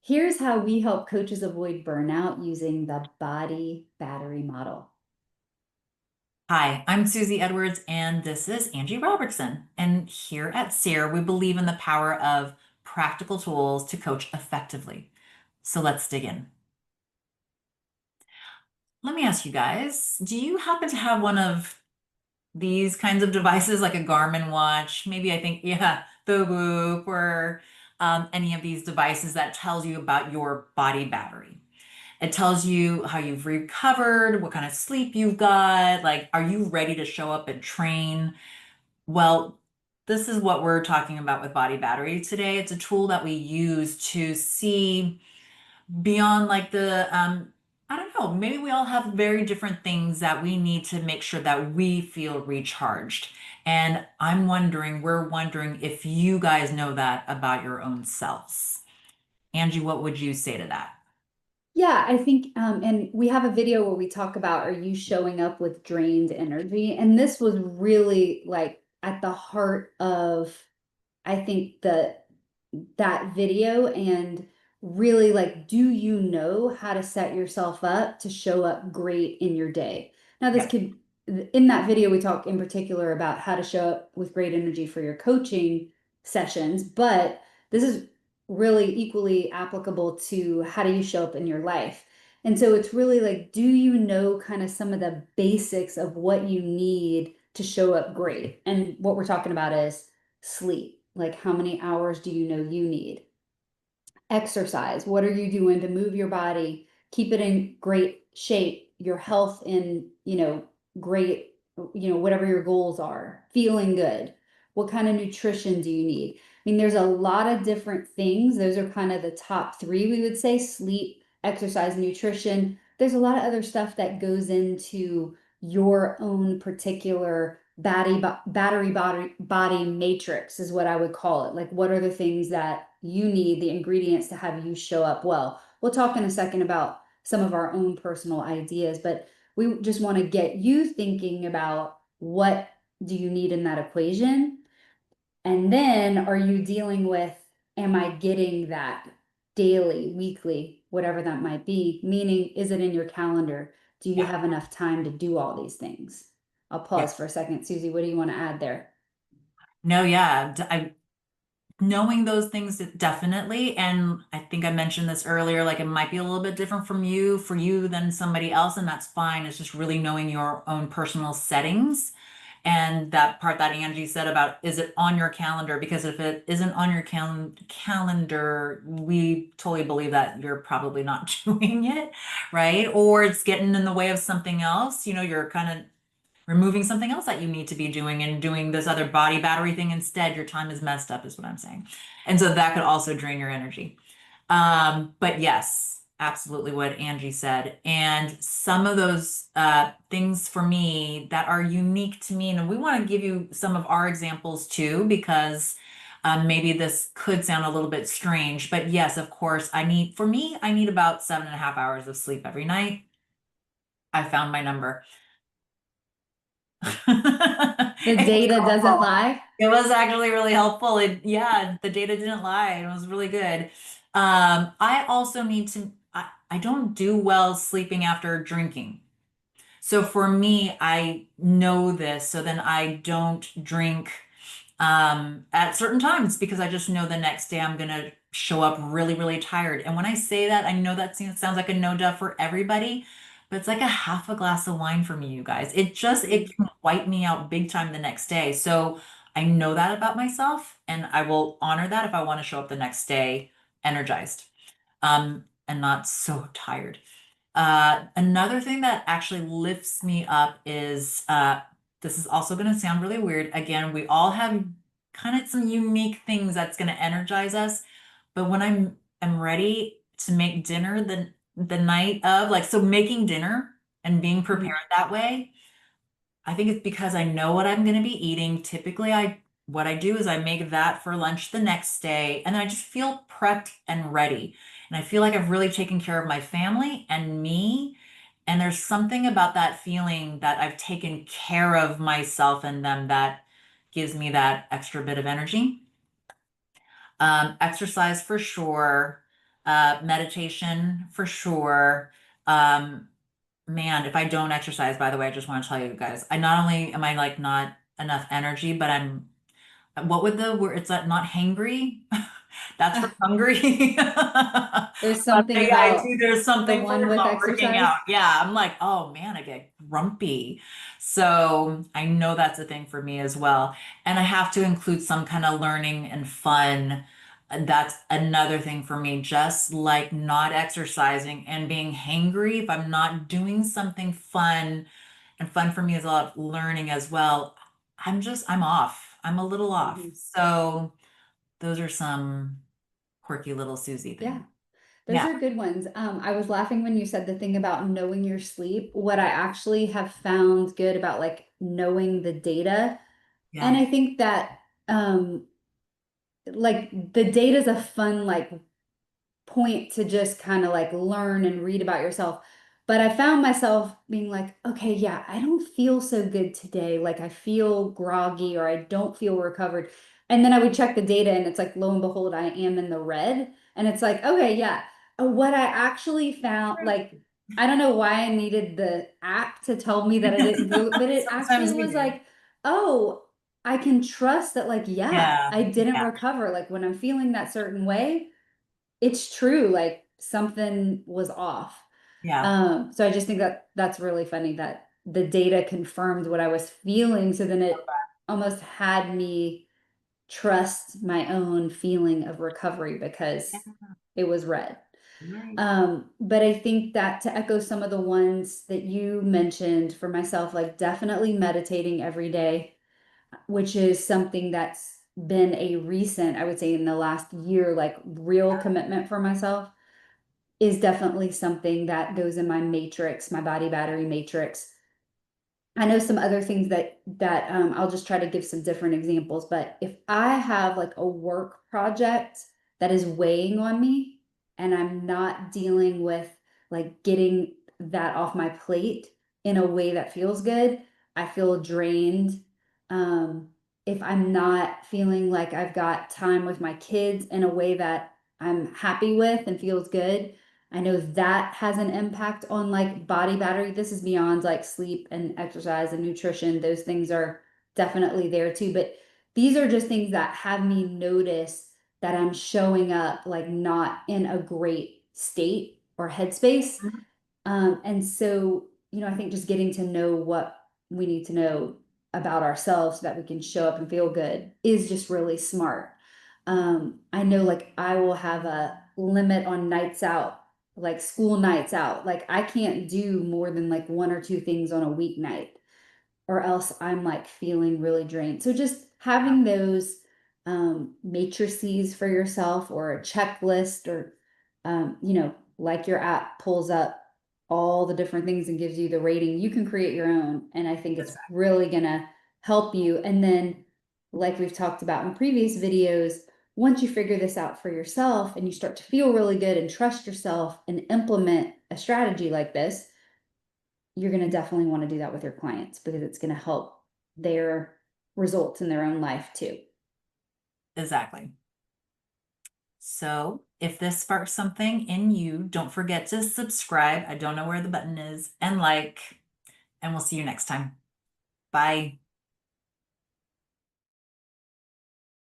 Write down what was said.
Here's how we help coaches avoid burnout using the body battery model. Hi, I'm Susie Edwards, and this is Angie Robertson. And here at SEER, we believe in the power of practical tools to coach effectively. So let's dig in. Let me ask you guys, do you happen to have one of these kinds of devices, like a Garmin watch? Maybe I think, yeah, the Whoop, or any of these devices that tells you about your body battery. It tells you how you've recovered, what kind of sleep you've got, like, are you ready to show up and train? Well, this is what we're talking about with Body Battery today. It's a tool that we use to see beyond like I don't know, maybe we all have very different things that we need to make sure that we feel recharged. And we're wondering if you guys know that about your own selves. Angie, what would you say to that? Yeah, I think, and we have a video where we talk about are you showing up with drained energy? And this was really like at the heart of, I think, that video and really like, do you know how to set yourself up to show up great in your day? Now, this Yep. could, in that video, we talk in particular about how to show up with great energy for your coaching sessions, but this is really equally applicable to how do you show up in your life. And so it's really like, do you know kind of some of the basics of what you need to show up great? And what we're talking about is sleep. Like, how many hours do you know you need? Exercise. What are you doing to move your body, keep it in great shape, your health in, great, whatever your goals are, feeling good? What kind of nutrition do you need? I mean, there's a lot of different things. Those are kind of the top three, we would say: sleep, exercise, nutrition. There's a lot of other stuff that goes into your own particular body matrix is what I would call it. Like, what are the things that you need, the ingredients to have you show up well? We'll talk in a second about some of our own personal ideas, but we just want to get you thinking about what do you need in that equation? And then are you dealing with, am I getting that daily, weekly, whatever that might be? Meaning, is it in your calendar? Do you Yeah. have enough time to do all these things? I'll Yeah. pause for a second. Susie, what do you want to add there? No, yeah. Knowing those things definitely, and I think I mentioned this earlier, like it might be a little bit different for you than somebody else, and that's fine. It's just really knowing your own personal settings. And that part that Angie said about, is it on your calendar? Because if it isn't on your calendar, we totally believe that you're probably not doing it, right? Or it's getting in the way of something else. You're kind of removing something else that you need to be doing and doing this other body battery thing instead. Your time is messed up, is what I'm saying. And so that could also drain your energy. But yes, absolutely what Angie said. And some of those things for me that are unique to me, and we want to give you some of our examples too, because maybe this could sound a little bit strange, but yes, of course, for me, I need about 7.5 hours of sleep every night. I found my number. The It was data doesn't helpful. lie. It was actually really helpful. Yeah, the data didn't lie. It was really good. I also I don't do well sleeping after drinking. So for me, I know this, so then I don't drink at certain times because I just know the next day I'm gonna show up really, really tired. And when I say that, I know that sounds like a no duh for everybody, but it's like a half a glass of wine for me, you guys. It can wipe me out big time the next day. So I know that about myself, and I will honor that if I want to show up the next day energized, and not so tired. Another thing that actually lifts me up is this is also going to sound really weird. Again, we all have kind of some unique things that's going to energize us. But when I'm ready to make dinner the night of, like, so making dinner and being prepared that way, I think it's because I know what I'm going to be eating. Typically, what I do is I make that for lunch the next day, and then I just feel prepped and ready. And I feel like I've really taken care of my family and me. And there's something about that feeling that I've taken care of myself and them that gives me that extra bit of energy. Exercise for sure. Meditation for sure. Um, Man, if I don't exercise, by the way, I just want to tell you guys, I not only am I like not enough energy, but I'm what would the word? It's not hangry. That's for hungry. There's But something yeah, I see about there's the something for one with not working exercise. out. Yeah, I'm like, oh man, I get grumpy. So I know that's a thing for me as well. And I have to include some kind of learning and fun. And that's another thing for me, just like not exercising and being hangry. If I'm not doing something fun, and fun for me is a lot of learning as well, I'm off. I'm a little off. Mhm. So those are some quirky little Susie Yeah. things. Those Yeah. are good ones. I was laughing when you said the thing about knowing your sleep. What I actually have found good about like knowing the data, and Yeah. I think that like the data is a fun like point to just kind of like learn and read about yourself. But I found myself being like, okay, yeah, I don't feel so good today. Like I feel groggy or I don't feel recovered. And then I would check the data and it's like, lo and behold, I am in the red. And it's like, okay, yeah. What I actually found, like, I don't know why I needed the app to tell me that I didn't feel, but it actually Sometimes we was do. like, oh, I can trust that, like, yeah, Yeah. I didn't Yeah. recover. Like when I'm feeling that certain way, it's true, like something was off. Yeah. So I just think that that's really funny that the data confirmed what I was feeling. So then it almost had me trust my own feeling of recovery because it was red. Right. But I think that to echo some of the ones that you mentioned for myself, like definitely meditating every day, which is something that's been a recent, I would say in the last year, like real commitment for myself is definitely something that goes in my matrix, my body battery matrix. I know some other things that I'll just try to give some different examples, but if I have like a work project that is weighing on me and I'm not dealing with like getting that off my plate in a way that feels good, I feel drained. Um, if I'm not feeling like I've got time with my kids in a way that I'm happy with and feels good, I know that has an impact on like body battery. This is beyond like sleep and exercise and nutrition. Those things are definitely there too. But these are just things that have me notice that I'm showing up like not in a great state or headspace. And so, I think just getting to know what we need to know about ourselves so that we can show up and feel good is just really smart. I know like I will have a limit on nights out, like school nights out. Like I can't do more than like one or two things on a weeknight or else I'm like feeling really drained. So just having those matrices for yourself or a checklist or like your app pulls up all the different things and gives you the rating, you can create your own. And I think it's really gonna help you. And then, like we've talked about in previous videos, once you figure this out for yourself and you start to feel really good and trust yourself and implement a strategy like this, you're going to definitely want to do that with your clients because it's going to help their results in their own life too. Exactly. So if this sparks something in you, don't forget to subscribe. I don't know where the button is, and like, and we'll see you next time. Bye.